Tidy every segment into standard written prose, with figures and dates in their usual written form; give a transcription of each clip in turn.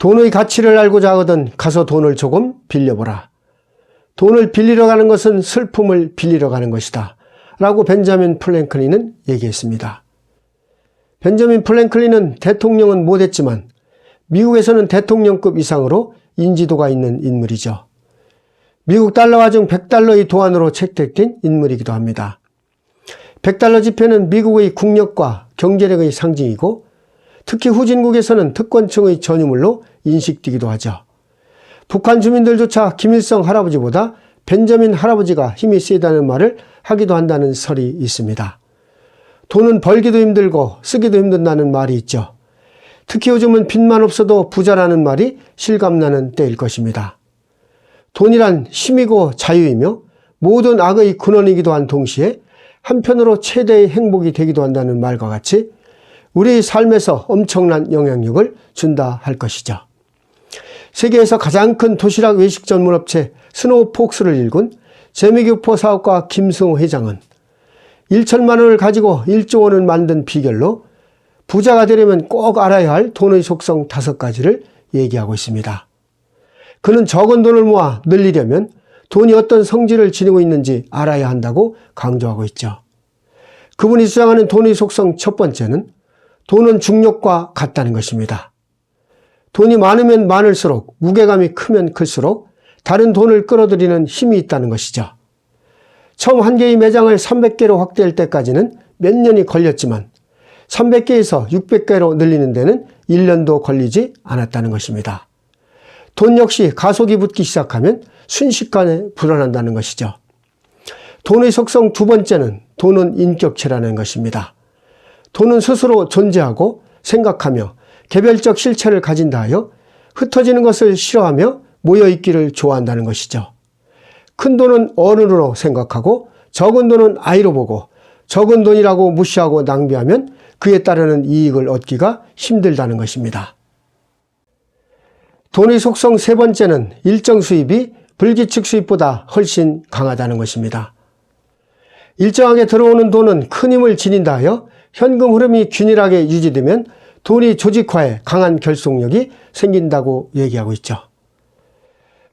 돈의 가치를 알고자 하거든 가서 돈을 조금 빌려보라. 돈을 빌리러 가는 것은 슬픔을 빌리러 가는 것이다 라고 벤자민 프랭클린은 얘기했습니다. 벤자민 프랭클린은 대통령은 못했지만 미국에서는 대통령급 이상으로 인지도가 있는 인물이죠. 미국 달러화 중 100달러의 도안으로 채택된 인물이기도 합니다. 100달러 지폐는 미국의 국력과 경제력의 상징이고 특히 후진국에서는 특권층의 전유물로 인식되기도 하죠. 북한 주민들조차 김일성 할아버지보다 벤자민 할아버지가 힘이 세다는 말을 하기도 한다는 설이 있습니다. 돈은 벌기도 힘들고 쓰기도 힘든다는 말이 있죠. 특히 요즘은 빚만 없어도 부자라는 말이 실감나는 때일 것입니다. 돈이란 힘이고 자유이며 모든 악의 근원이기도 한 동시에 한편으로 최대의 행복이 되기도 한다는 말과 같이 우리의 삶에서 엄청난 영향력을 준다 할 것이죠. 세계에서 가장 큰 도시락 외식 전문업체 스노우폭스를 일군 재미교포 사업가 김승호 회장은 1천만 원을 가지고 1조 원을 만든 비결로 부자가 되려면 꼭 알아야 할 돈의 속성 5가지를 얘기하고 있습니다. 그는 적은 돈을 모아 늘리려면 돈이 어떤 성질을 지니고 있는지 알아야 한다고 강조하고 있죠. 그분이 주장하는 돈의 속성 첫 번째는 돈은 중력과 같다는 것입니다. 돈이 많으면 많을수록 무게감이 크면 클수록 다른 돈을 끌어들이는 힘이 있다는 것이죠. 처음 한 개의 매장을 300개로 확대할 때까지는 몇 년이 걸렸지만 300개에서 600개로 늘리는 데는 1년도 걸리지 않았다는 것입니다. 돈 역시 가속이 붙기 시작하면 순식간에 불어난다는 것이죠. 돈의 속성 두 번째는 돈은 인격체라는 것입니다. 돈은 스스로 존재하고 생각하며 개별적 실체를 가진다 하여 흩어지는 것을 싫어하며 모여있기를 좋아한다는 것이죠. 큰 돈은 어른으로 생각하고 적은 돈은 아이로 보고 적은 돈이라고 무시하고 낭비하면 그에 따르는 이익을 얻기가 힘들다는 것입니다. 돈의 속성 세 번째는 일정 수입이 불규칙 수입보다 훨씬 강하다는 것입니다. 일정하게 들어오는 돈은 큰 힘을 지닌다 하여 현금 흐름이 균일하게 유지되면 돈이 조직화에 강한 결속력이 생긴다고 얘기하고 있죠.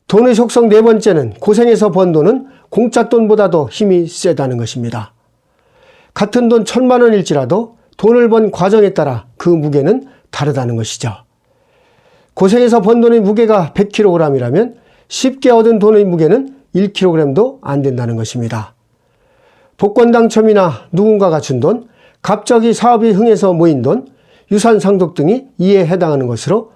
돈의 속성 네 번째는 고생해서 번 돈은 공짜 돈보다도 힘이 세다는 것입니다. 같은 돈 1,000만 원일지라도 돈을 번 과정에 따라 그 무게는 다르다는 것이죠. 고생해서 번 돈의 무게가 100kg이라면 쉽게 얻은 돈의 무게는 1kg도 안 된다는 것입니다. 복권 당첨이나 누군가가 준 돈, 갑자기 사업이 흥해서 모인 돈, 유산 상속 등이 이에 해당하는 것으로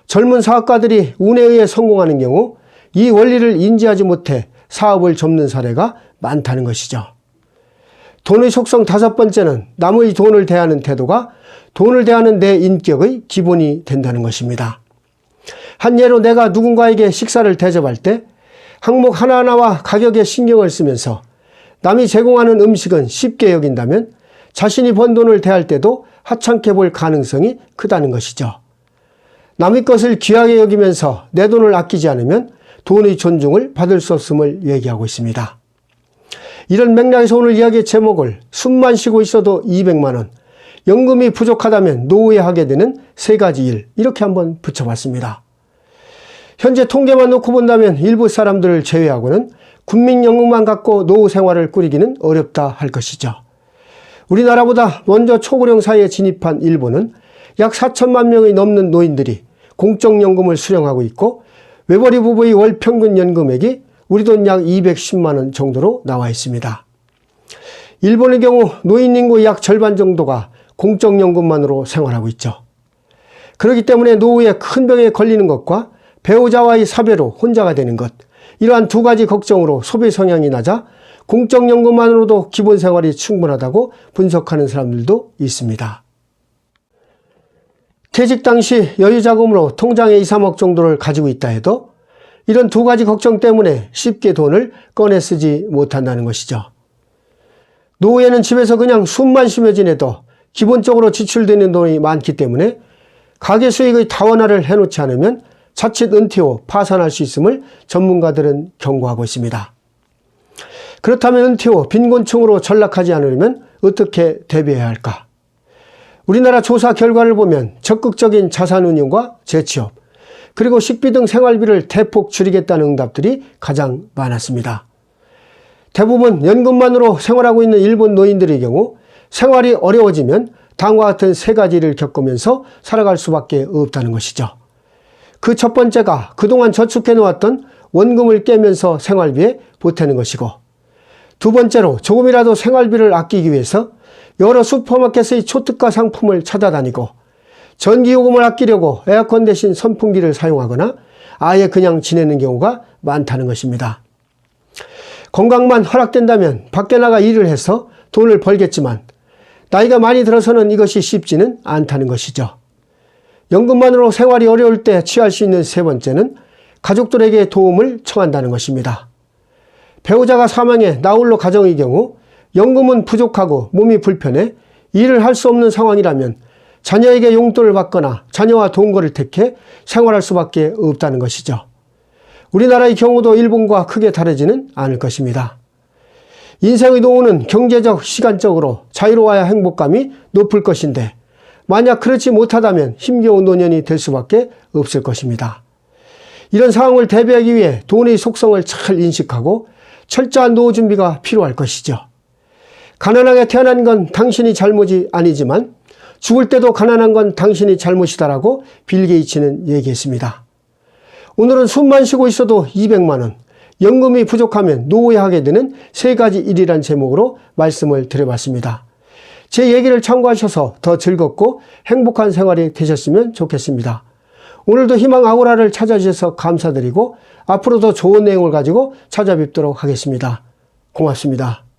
젊은 사업가들이 운에 의해 성공하는 경우 이 원리를 인지하지 못해 사업을 접는 사례가 많다는 것이죠. 돈의 속성 5번째는 남의 돈을 대하는 태도가 돈을 대하는 내 인격의 기본이 된다는 것입니다. 한 예로 내가 누군가에게 식사를 대접할 때 항목 하나하나와 가격에 신경을 쓰면서 남이 제공하는 음식은 쉽게 여긴다면 자신이 번 돈을 대할 때도 하찮게 볼 가능성이 크다는 것이죠. 남의 것을 귀하게 여기면서 내 돈을 아끼지 않으면 돈의 존중을 받을 수 없음을 얘기하고 있습니다. 이런 맥락에서 오늘 이야기의 제목을 숨만 쉬고 있어도 200만 원, 연금이 부족하다면 노후에 하게 되는 3가지 일, 이렇게 한번 붙여봤습니다. 현재 통계만 놓고 본다면 일부 사람들을 제외하고는 국민연금만 갖고 노후 생활을 꾸리기는 어렵다 할 것이죠. 우리나라보다 먼저 초고령 사회에 진입한 일본은 약 4천만 명이 넘는 노인들이 공적연금을 수령하고 있고 외벌이 부부의 월 평균 연금액이 우리 돈 약 210만 원 정도로 나와 있습니다. 일본의 경우 노인 인구의 약 절반 정도가 공적연금만으로 생활하고 있죠. 그렇기 때문에 노후에 큰 병에 걸리는 것과 배우자와의 사별로 혼자가 되는 것, 이러한 2가지 걱정으로 소비 성향이 낮아 공적연금만으로도 기본 생활이 충분하다고 분석하는 사람들도 있습니다. 퇴직 당시 여유자금으로 통장에 2, 3억 정도를 가지고 있다 해도 이런 2가지 걱정 때문에 쉽게 돈을 꺼내 쓰지 못한다는 것이죠. 노후에는 집에서 그냥 숨만 쉬며 지내도 기본적으로 지출되는 돈이 많기 때문에 가계 수익의 다원화를 해놓지 않으면 자칫 은퇴 후 파산할 수 있음을 전문가들은 경고하고 있습니다. 그렇다면 은퇴 후 빈곤층으로 전락하지 않으려면 어떻게 대비해야 할까? 우리나라 조사 결과를 보면 적극적인 자산운용과 재취업, 그리고 식비 등 생활비를 대폭 줄이겠다는 응답들이 가장 많았습니다. 대부분 연금만으로 생활하고 있는 일본 노인들의 경우 생활이 어려워지면 다음과 같은 세 가지를 겪으면서 살아갈 수밖에 없다는 것이죠. 그 첫 번째가 그동안 저축해 놓았던 원금을 깨면서 생활비에 보태는 것이고, 두 번째로 조금이라도 생활비를 아끼기 위해서 여러 슈퍼마켓의 초특가 상품을 찾아다니고, 전기요금을 아끼려고 에어컨 대신 선풍기를 사용하거나 아예 그냥 지내는 경우가 많다는 것입니다. 건강만 허락된다면 밖에 나가 일을 해서 돈을 벌겠지만 나이가 많이 들어서는 이것이 쉽지는 않다는 것이죠. 연금만으로 생활이 어려울 때 취할 수 있는 세 번째는 가족들에게 도움을 청한다는 것입니다. 배우자가 사망해 나홀로 가정의 경우 연금은 부족하고 몸이 불편해 일을 할 수 없는 상황이라면 자녀에게 용돈을 받거나 자녀와 동거를 택해 생활할 수밖에 없다는 것이죠. 우리나라의 경우도 일본과 크게 다르지는 않을 것입니다. 인생의 노후는 경제적, 시간적으로 자유로워야 행복감이 높을 것인데 만약 그렇지 못하다면 힘겨운 노년이 될 수밖에 없을 것입니다. 이런 상황을 대비하기 위해 돈의 속성을 잘 인식하고 철저한 노후 준비가 필요할 것이죠. 가난하게 태어난 건 당신이 잘못이 아니지만 죽을 때도 가난한 건 당신이 잘못이다라고 빌 게이츠는 얘기했습니다. 오늘은 숨만 쉬고 있어도 200만 원, 연금이 부족하면 노후에 하게 되는 세 가지 일이란 제목으로 말씀을 드려봤습니다. 제 얘기를 참고하셔서 더 즐겁고 행복한 생활이 되셨으면 좋겠습니다. 오늘도 희망 아고라를 찾아주셔서 감사드리고 앞으로도 좋은 내용을 가지고 찾아뵙도록 하겠습니다. 고맙습니다.